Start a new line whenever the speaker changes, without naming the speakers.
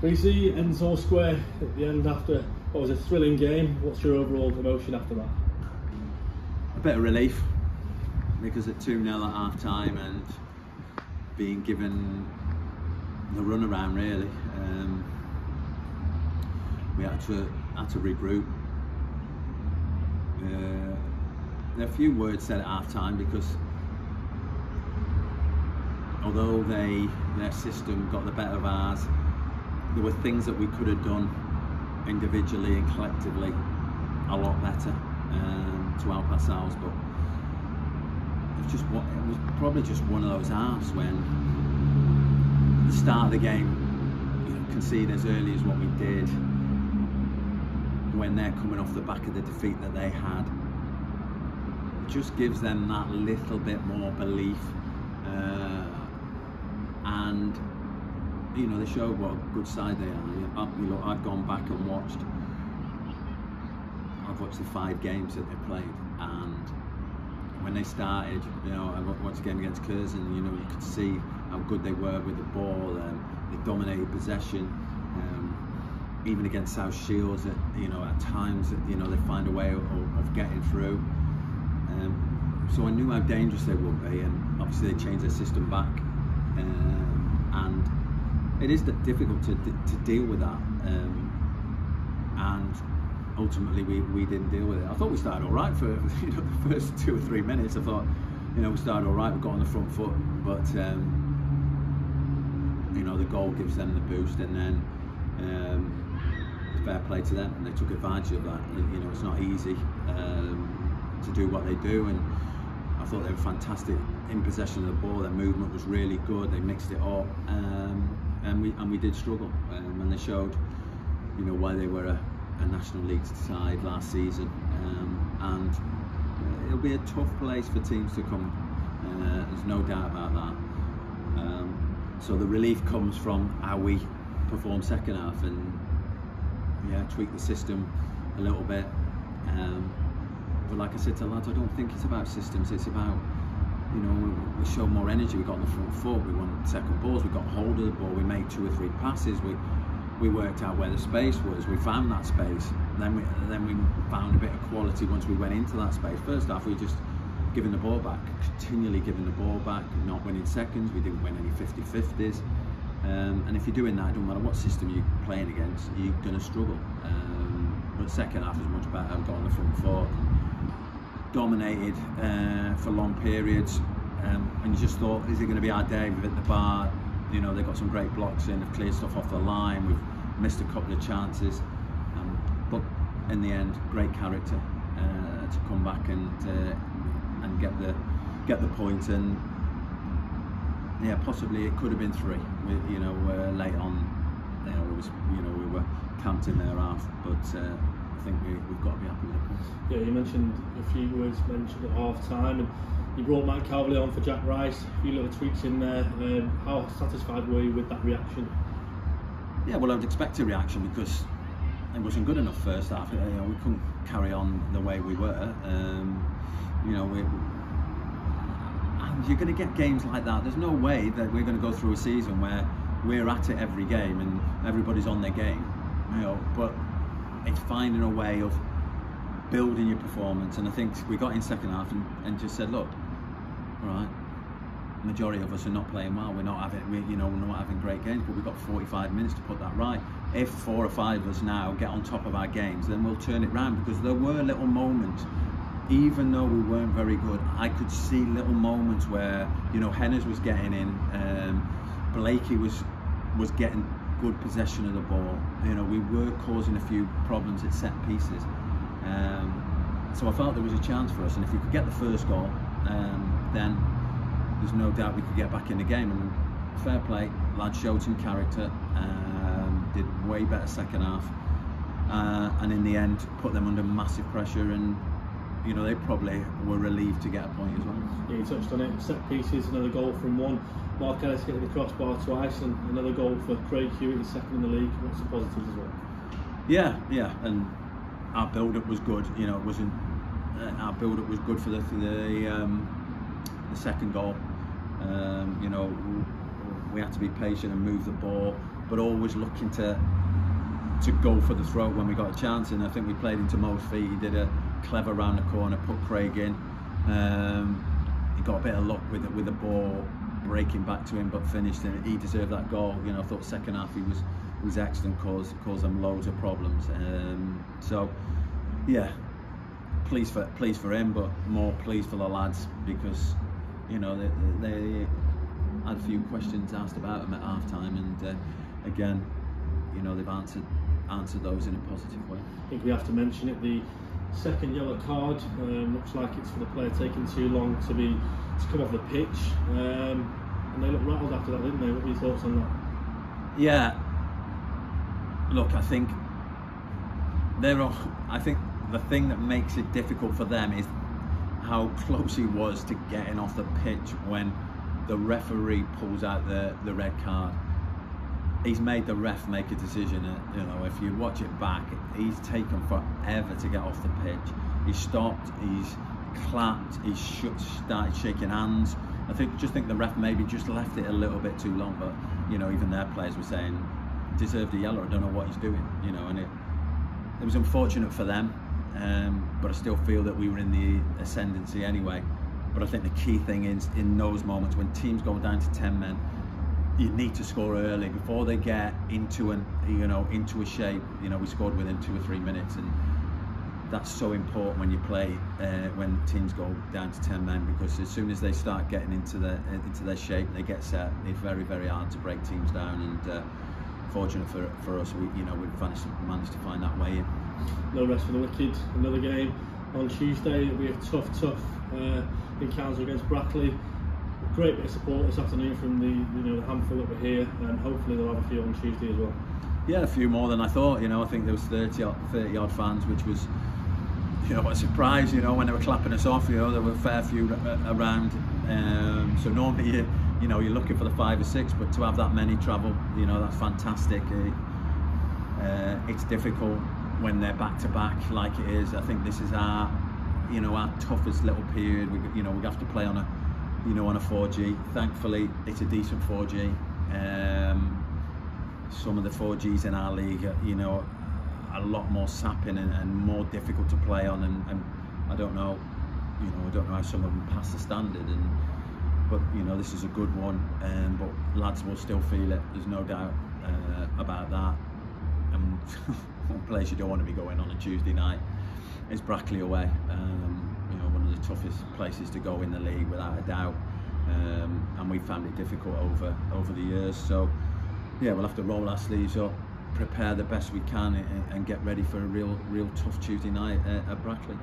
We see Ensor Square at the end after what was a thrilling game. What's your overall emotion after that?
A bit of relief, because at 2-0 at half time and being given the runaround really, we had to regroup. There are a few words said at half time, because although their system got the better of ours, there were things that we could have done individually and collectively a lot better to help ourselves. But it was probably just one of those halves when at the start of the game, concede as early as what we did, when they're coming off the back of the defeat that they had, it just gives them that little bit more belief, and they showed what a good side they are. I've gone back and watched the 5 games that they played, and when they started, I watched a game against Curzon, you could see how good they were with the ball. They dominated possession. Even against South Shields, at times, they find a way of getting through. So I knew how dangerous they would be, and obviously they changed their system back, and it is difficult to deal with that. And ultimately, we didn't deal with it. I thought we started all right for the first 2 or 3 minutes. I thought, we started all right. We got on the front foot, but the goal gives them the boost, and then. Fair play to them, and they took advantage of that. It's not easy to do what they do, and I thought they were fantastic in possession of the ball. Their movement was really good. They mixed it up, and we did struggle. And they showed, why they were a National League side last season. And it'll be a tough place for teams to come. There's no doubt about that. So the relief comes from how we perform second half, and tweak the system a little bit. But like I said to the lads, I don't think it's about systems. It's about, we showed more energy. We got on the front foot. We won second balls. We got hold of the ball. We made 2 or 3 passes. We worked out where the space was. We found that space. Then we found a bit of quality once we went into that space. First half, we just giving the ball back, continually giving the ball back, not winning seconds. We didn't win any 50-50s. And if you're doing that, it doesn't matter what system you're playing against, you're going to struggle. But second half was much better. Got on the front foot, dominated for long periods, and you just thought, is it going to be our day? We've hit the bar. They've got some great blocks in, they've cleared stuff off the line. We've missed a couple of chances, but in the end, great character to come back and get the point. And yeah, possibly it could have been 3. Late on, we were camped in their half, but I think we've got to be happy with the point.
Yeah, you mentioned a few words mentioned at half time, and you brought Matt Calverley on for Jack Rice. A few little tweaks in there. How satisfied were you with that reaction?
Yeah, well, I would expect a reaction, because it wasn't good enough first half. We couldn't carry on the way we were. You're going to get games like that. There's no way that we're going to go through a season where we're at it every game and everybody's on their game. But it's finding a way of building your performance. And I think we got in second half and just said, look, all right, majority of us are not playing well. We're not having great games, but we've got 45 minutes to put that right. If 4 or 5 of us now get on top of our games, then we'll turn it round, because there were little moments. Even though we weren't very good, I could see little moments where, Henners was getting in, Blakey was getting good possession of the ball. We were causing a few problems at set pieces. So I felt there was a chance for us, and if we could get the first goal, then there's no doubt we could get back in the game. And fair play, lads showed some character, did way better second half, and in the end put them under massive pressure, and they probably were relieved to get a point as well.
Yeah, you touched on it. Set pieces, another goal from one. Mark Ellis getting the crossbar twice, and another goal for Craig Hewitt, second in the league. What's the positives as well? Yeah,
and our build-up was good. It wasn't. Our build-up was good for the second goal. We had to be patient and move the ball. but always looking to go for the throat when we got a chance. And I think we played into Mo's feet. He did a clever round the corner, put Craig in. He got a bit of luck with the ball breaking back to him, but finished, and he deserved that goal. You know, I thought second half he was excellent, caused them loads of problems. So yeah, pleased for him, but more pleased for the lads, because you know they had a few questions asked about him at half time, and again, you know, they've answered those in a positive way.
I think we have to mention it. The second yellow card looks like it's for the player taking too long to come off the pitch, and they looked rattled after that, didn't they? What were your thoughts on that?
Yeah, look, I think the thing that makes it difficult for them is how close he was to getting off the pitch when the referee pulls out the red card. He's made the ref make a decision. You know, if you watch it back, he's taken forever to get off the pitch. He stopped, he's clapped, he started shaking hands. I just think the ref maybe just left it a little bit too long, but you know, even their players were saying deserved a yellow. I don't know what he's doing. You know, and it was unfortunate for them, but I still feel that we were in the ascendancy anyway. But I think the key thing is in those moments when teams go down to 10 men, you need to score early before they get into a shape. You know, we scored within 2 or 3 minutes, and that's so important when you play when teams go down to 10 men, because as soon as they start getting into their shape, they get set. It's very, very hard to break teams down, and fortunate for us, we've managed to find that way in.
No rest for the wicked. Another game on Tuesday. It'll be a tough encounter against Brackley. Great bit of support this afternoon from the handful that were here, and hopefully they'll have a few on Tuesday as well. Yeah,
a few more than I thought. You know, I think there was 30 odd fans, which was, you know, a surprise. You know, when they were clapping us off, you know, there were a fair few around. So normally you're looking for the 5 or 6, but to have that many travel, you know, that's fantastic. It's difficult when they're back to back like it is. I think this is our toughest little period. We have to play on a 4G. Thankfully, it's a decent 4G. Some of the 4Gs in our league are, you know, a lot more sapping and more difficult to play on, and I don't know how some of them pass the standard, but you know, this is a good one, but lads will still feel it. There's no doubt about that. And one place you don't want to be going on a Tuesday night is Brackley away. One of the toughest places to go in the league, without a doubt, and we found it difficult over the years. So yeah, we'll have to roll our sleeves up, prepare the best we can, and get ready for a real tough Tuesday night at Brackley.